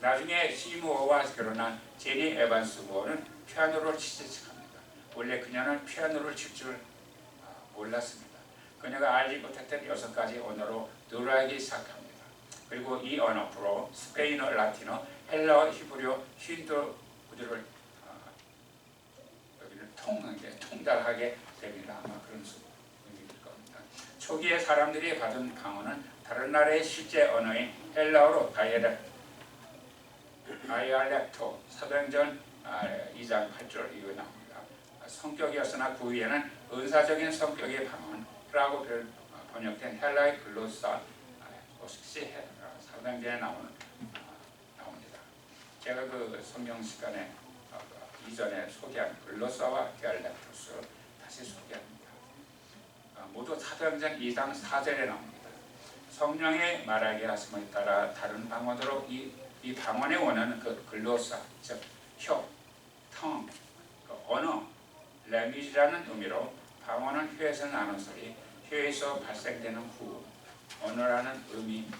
나중에 시무어와 결혼한 제니 에반스 무어는 피아노를 치기 시작합니다. 원래 그녀는 피아노를 칠 줄 몰랐습니다. 그녀가 알지 못했던 6가지 언어로 노래하기 시작합니다. 그리고 이 언어로 스페인어, 라틴어, 헬라어, 히브리어, 힌두어들을 여기는 통달하게 됩니다. 아마 그런 의미일 겁니다. 초기에 사람들이 받은 강언은 다른 나라의 실제 언어인 헬라어로 다이알렉토 사도행전 2장 8절 이후 나옵니다. 성격이었으나 그 후에는 은사적인 성격의 방언이라고 번역된 헬라의 글로사 사도행전에 나옵니다. 제가 그 성경 시간에 이전에 소개한 글로사와 디알렉토스 다시 소개합니다. 모두 사도행전 2장 4절에 나옵니다. 성령의 말하게 하심에 따라 다른 방언으로 이 방언의 원어는 그 글로사, 즉 혀, 텅, 그 언어, 랭귀지라는 의미로 방언은 혀에서 나는 소리, 혀에서 발생되는 후, 언어라는 의미입니다.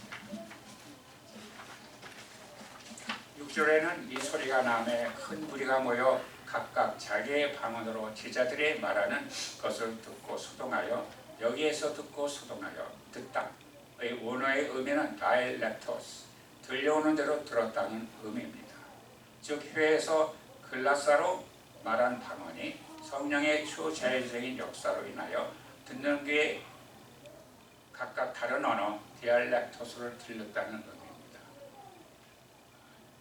6절에는 이 소리가 남에 큰 무리가 모여 각각 자기의 방언으로 제자들이 말하는 것을 듣고 소동하여 여기에서 듣고 소동하여 듣다의 원어의 의미는 dialectos, 들려오는 대로 들었다는 의미입니다. 즉 회에서 글라사로 말한 방언이 성령의 초자연적인 역사로 인하여 듣는 게 각각 다른 언어 디알렉토스를 들렸다는 의미입니다.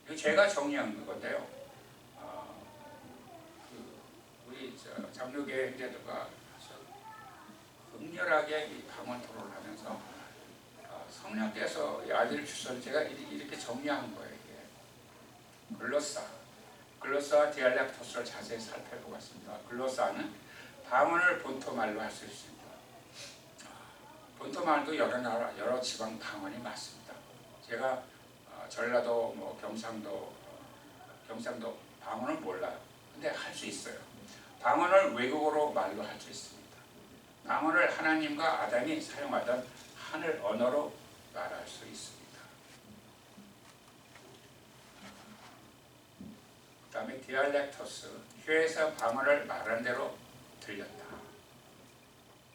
이거 제가 정리한 건데요. 우리 장로교 형제들과 극렬하게 이 방언 토론을 하면서 성령께서 이 아들을 주셔서 제가 이렇게 정리한 거예요. 이게 글로사와 디알렉토스를 자세히 살펴보겠습니다. 글로사는 방언을 본토말로 할 수 있습니다. 본토말도 여러 지방 방언이 많습니다. 제가 전라도, 경상도 방언을 몰라요. 근데 할 수 있어요. 방언을 외국어로 말로 할 수 있습니다. 방언을 하나님과 아담이 사용하던 하늘 언어로 말할 수 있습니다. 그 다음에 디알렉토스, 혀에서 방언을 말한 대로 들렸다.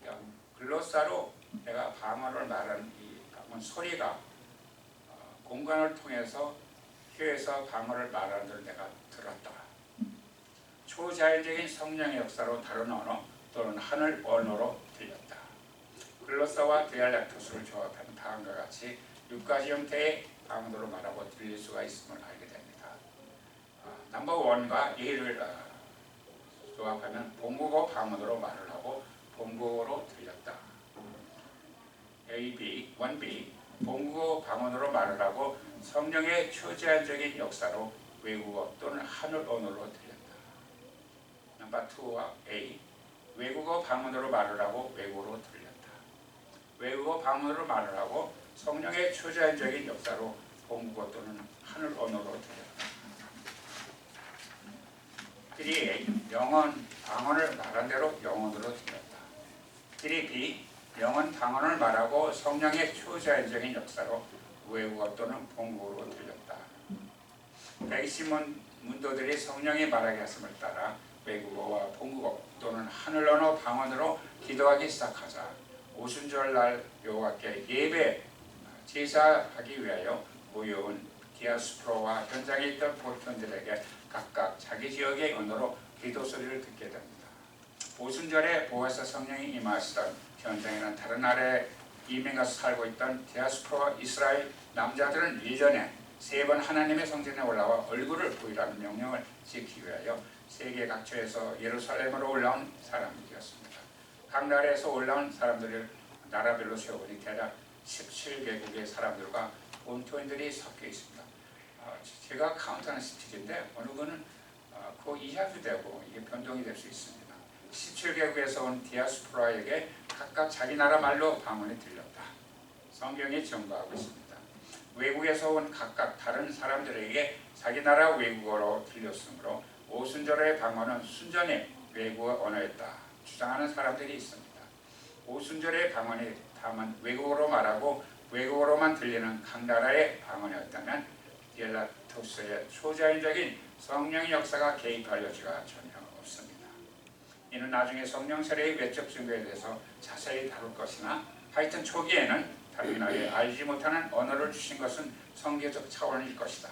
그러니까 글로사로 내가 방언을 말하는 이 방언 소리가 공간을 통해서 혀에서 방언을 말하는 대로 내가 들었다. 초자연적인 성령의 역사로 다른 언어 또는 하늘 언어로 들렸다. 글로사와 디알렉토스를 조합하면 다음과 같이 6가지 형태의 방언으로 말하고 들릴 수가 있음을 알게 됩니다. 넘버 1과 2를 조합하면 본국어 방언으로 말을 하고 본국어로 들렸다. A, 1B 본국어 방언으로 말을 하고 성령의 초제한적인 역사로 외국어 또는 하늘 언어로 들렸다. 넘버 2와 A 외국어 방언으로 말을 하고 외국어로 들렸다. 외국어 방언으로 말을 하고 성령의 초자연적인 역사로 본국어 또는 하늘 언어로 들렸다. 3A 영혼 방언을 말한 대로 영혼으로 들렸다. 3B 영혼 방언을 말하고 성령의 초자연적인 역사로 외국어 또는 본국어로 들렸다. 120 문도들이 성령이 말하게 하심을 따라 외국어와 본국어 또는 하늘 언어 방언으로 기도하기 시작하자 오순절날 여호와께 예배 제사하기 위하여 모여온 디아스포라와 현장에 있던 보편들에게 각각 자기 지역의 언어로 기도 소리를 듣게 됩니다. 오순절에 보아서 성령이 임하시던 현장에는 다른 나라에 이민가서 살고 있던 디아스포라 이스라엘 남자들은 이전에 3번 하나님의 성전에 올라와 얼굴을 보이라는 명령을 지키기 위하여 세계 각처에서 예루살렘으로 올라온 사람들이었습니다. 각 나라에서 올라온 사람들을 나라별로 세어보니 대략 17개국의 사람들과 본토인들이 섞여 있습니다. 제가 카운트하는 17인데 어느 거는 그 이하도 되고 이게 변동이 될 수 있습니다. 17개국에서 온 디아스포라에게 각각 자기 나라 말로 방언이 들렸다. 성경이 증거하고 있습니다. 외국에서 온 각각 다른 사람들에게 자기 나라 외국어로 들렸으므로 오순절의 방언은 순전히 외국어 언어였다 주장하는 사람들이 있습니다. 오순절의 방언이 다만 외국어로 말하고 외국어로만 들리는 각 나라의 방언이었다면 디알렉토스의 초자연적인 성령의 역사가 개입할 여지가 전혀 없습니다. 이는 나중에 성령 세례의 외적 증거에 대해서 자세히 다룰 것이나 하여튼 초기에는 다른 나라에 알지 못하는 언어를 주신 것은 성계적 차원일 것이다.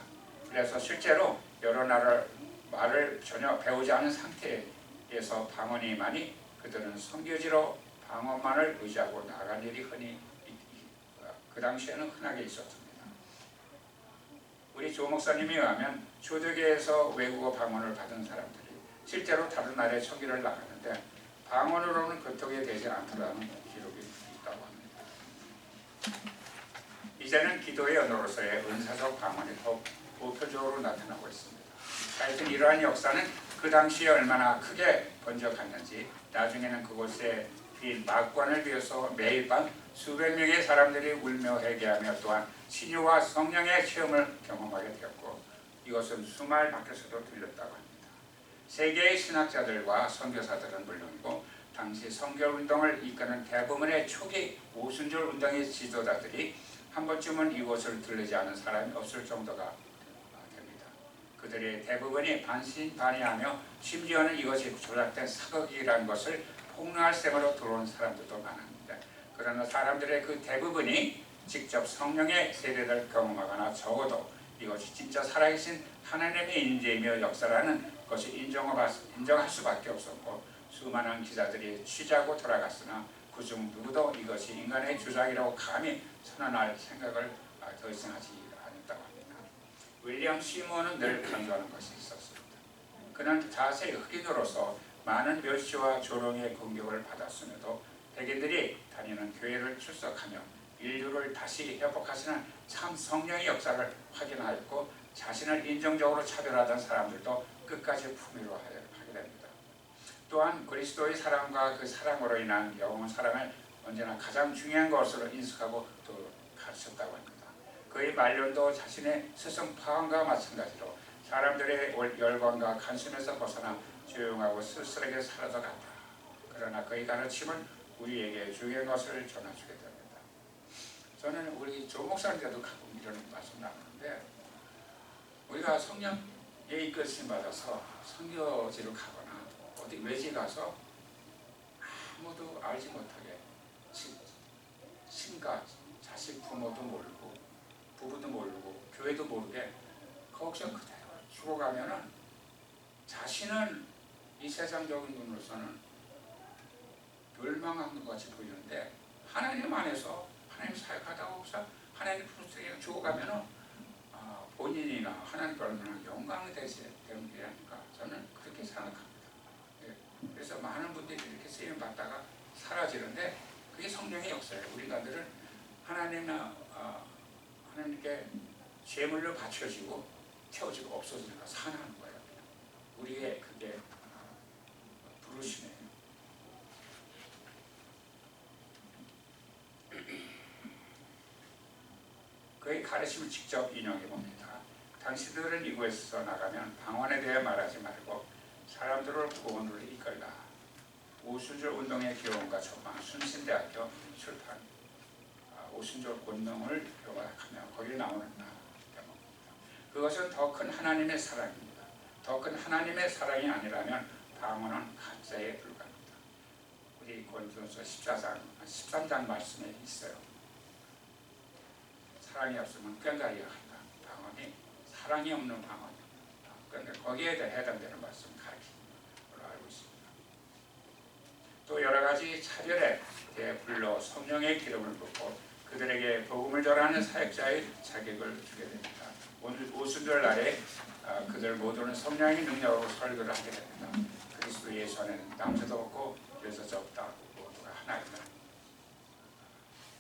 그래서 실제로 여러 나라 말을 전혀 배우지 않은 상태에서 방언이 많이 그들은 성교지로 방언만을 의지하고 나간 일이 흔히 그 당시에는 흔하게 있었습니다. 우리 조 목사님에 의하면 초대교회에서 외국어 방언을 받은 사람들이 실제로 다른 나라에 청기를 나가는데 방언으로는 그쪽에 되지 않더라는 기록이 있다고 합니다. 이제는 기도의 언어로서의 은사적 방언이 더 보편적으로 나타나고 있습니다. 하여튼 이러한 역사는 그 당시에 얼마나 크게 번져갔는지 나중에는 그곳에 빈 막관을 비워서 매일 밤 수백 명의 사람들이 울며 회개하며 또한 신유와 성령의 체험을 경험하게 되었고 이것은 수말 밖에서도 들렸다고 합니다. 세계의 신학자들과 선교사들은 물론이고 당시 선교운동을 이끄는 대부분의 초기 오순절 운동의 지도자들이 한 번쯤은 이곳을 들르지 않은 사람이 없을 정도가 됩니다. 그들의 대부분이 반신반의하며 심지어는 이것이 조작된 사극이라는 것을 폭로할 셈으로 들어온 사람들도 많습니다. 그러나 사람들의 그 대부분이 직접 성령의 세례를 경험하거나 적어도 이것이 진짜 살아계신 하나님의 인재이며 역사라는 것이 인정할 수밖에 없었고, 수많은 기자들이 취재하고 돌아갔으나 그중 누구도 이것이 인간의 주장이라고 감히 선언할 생각을 더 이상 하지 않았다고 합니다. 윌리엄 시몬은 늘 강조하는 것이 있었습니다. 그는 자세 흑인으로서 많은 멸시와 조롱의 공격을 받았음에도 백인들이 다니는 교회를 출석하며 인류를 다시 회복하시는 참 성령의 역사를 확인하였고, 자신을 인정적으로 차별하던 사람들도 끝까지 품위로 하게 됩니다. 또한 그리스도의 사랑과 그 사랑으로 인한 영원 사랑을 언제나 가장 중요한 것으로 인식하고 또 가르쳤다고 합니다. 그의 말년도 자신의 스승 파원과 마찬가지로 사람들의 열광과 관심에서 벗어나 조용하고 쓸쓸하게 살아서 갔다. 그러나 그의 가르침은 우리에게 중요한 것을 전해주게 됩니다. 저는 우리 조 목사님께도 가끔 이런 말씀 나누는데, 우리가 성령의 이끌심 받아서 선교지를 가거나 어디 외지 가서 아무도 알지 못하게 친가, 자식, 부모도 모르고 부부도 모르고 교회도 모르게 거기서 그대로 죽어가면은 자신은 이 세상적인 눈으로서는 멸망한 것 같이 보이는데, 하나님 안에서 하나님 사역하다가 하나님 부르짖어 죽어가면은 본인이나 하나님께 얼마나 영광이 되는 일이니까 저는 그렇게 생각합니다. 그래서 많은 분들이 이렇게 쓰임 받다가 사라지는데 그게 성령의 역사예요. 우리가 늘은 하나님께 제물로 바쳐지고 태워지고 없어지니까 산하는 거예요. 우리의 그게 부르심이에요. 그의 가르침을 직접 인용해 봅니다. 당신들은 이곳에서 나가면 방언에 대해 말하지 말고 사람들을 구원으로 이끌라. 오순절 운동의 기원과 전망, 순신대학교 출판. 오순절 운동을 교화하며 거기 나오는 대목입니다. 그것은 더 큰 하나님의 사랑입니다. 더 큰 하나님의 사랑이 아니라면 방언은 가짜에 불과합니다. 우리 고린도전서 13장 말씀에 있어요. 사랑이 없으면 꽹과리가 한다. 방언이 사랑이 없는 방언입니다. 그런데 거기에 대해 해당되는 말씀 가르치는 걸로 알고 있습니다. 또 여러 가지 차별에 대해 불러 성령의 기름을 붓고 그들에게 복음을 전하는 사역자의 자격을 주게 됩니다. 오늘 오순절 날에 그들 모두는 성령의 능력으로 설교를 하게 됩니다. 그리스도 예수 안에는 남자도 없고 여자도 없다. 모두가 하나이다.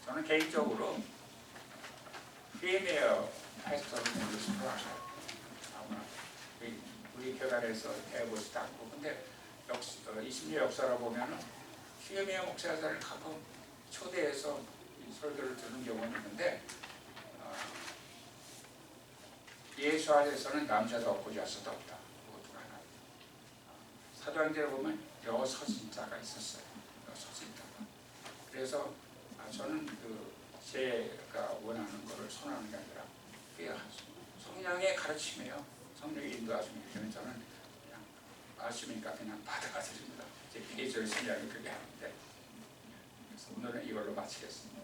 저는 개인적으로 피메어 패스터를 보고 싶어요. 우리 교단에서 해보지도 않고, 근데 20년 역사를 보면은 피메어 목사들을 가끔 초대해서 설교를 듣는 경우는 있는데, 예수 안에서는 남자도 없고 여자도 없다. 모두가 하나. 사도행전을 보면 여서신자가 있었어요. 여서신자가. 그래서 저는 제가 원하는 것을 선호하는 게 아니라 그게 성령의 가르침이에요. 성령의 인도하심이기 때문에 저는 그냥 말씀이니까 그냥 받아들입니다. 제 비계절의 성향이 그렇게 하는데, 그래서 오늘은 이걸로 마치겠습니다.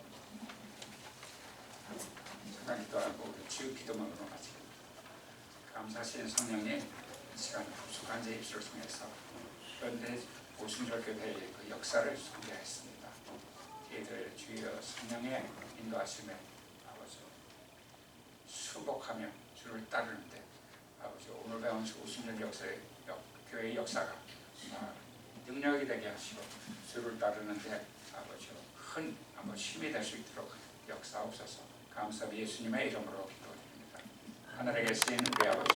세상이 떠나고 지극 기도만으로 마치겠습니다. 감사하신 성령님, 시간 부족한 제 입술을 통해서 현대 오순절 교회의 그 역사를 소개했습니다. 저희들 주여 성령의 인도하심에 아버지 수복하며 주를 따르는데 아버지 오늘 배운 오순절 역사의 교회의 역사가 능력이 되게 하시고 주를 따르는데 아버지 큰 힘이 될 수 있도록 역사하옵소서. 감사합니다. 예수님의 이름으로 기도드립니다. 하늘에 계신 우리 아버지